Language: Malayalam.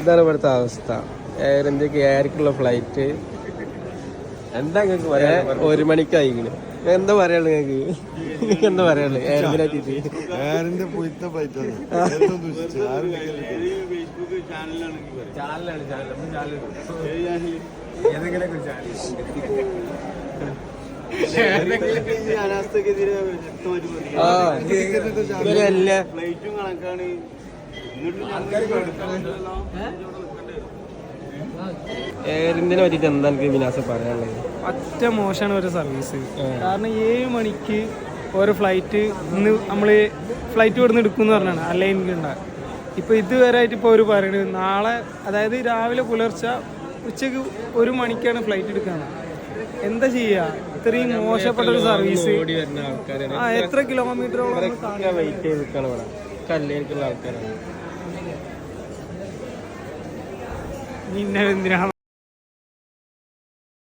എന്താണ് ഇവിടുത്തെ അവസ്ഥ? എയർ ഇന്ത്യക്ക് ഏർക്കുള്ള ഫ്ലൈറ്റ് എന്താ നിങ്ങൾക്ക് പറയാ? 1 മണിക്കായിക്കണ്. എന്താ പറയാനുള്ളത് നിങ്ങൾക്ക്? എന്താ പറയാനുള്ളത് എയറിനെ പറ്റിട്ട്? എയറിന്റെ പോയിത്തെ ഫ്ലൈറ്റ് ഫ്ലൈറ്റും കണക്കാണ്. എയർ ഇന്ത്യനെ പറ്റിട്ട് എന്താ എനിക്ക് വിനാശം പറയാനുള്ളത്? ഒറ്റ മോശമാണ് ഒരു സർവീസ്. കാരണം 7 മണിക്ക് ഓരോ ഫ്ലൈറ്റ് ഇന്ന് നമ്മൾ ഫ്ലൈറ്റ് ഇവിടുന്ന് എടുക്കുമെന്ന് പറഞ്ഞാണ് അലൈൻമെന്റ് ഉണ്ടാകും. ഇപ്പോൾ ഇതുവരെയായിട്ട് ഇപ്പോൾ അവർ പറയുന്നത് നാളെ, അതായത് രാവിലെ പുലർച്ചെ ഉച്ചക്ക് 1 മണിക്കാണ് ഫ്ലൈറ്റ് എടുക്കുന്നത്. എന്താ ചെയ്യുക? ഇത്രയും മോശപ്പെട്ട ഒരു സർവീസ്. എത്ര കിലോമീറ്ററോളം വെയിറ്റ് ചെയ്ത് നിൽക്കണം ഇവിടെ. കല്ലേക്കുള്ള ആൾക്കാരാണ്. എന്തിനാ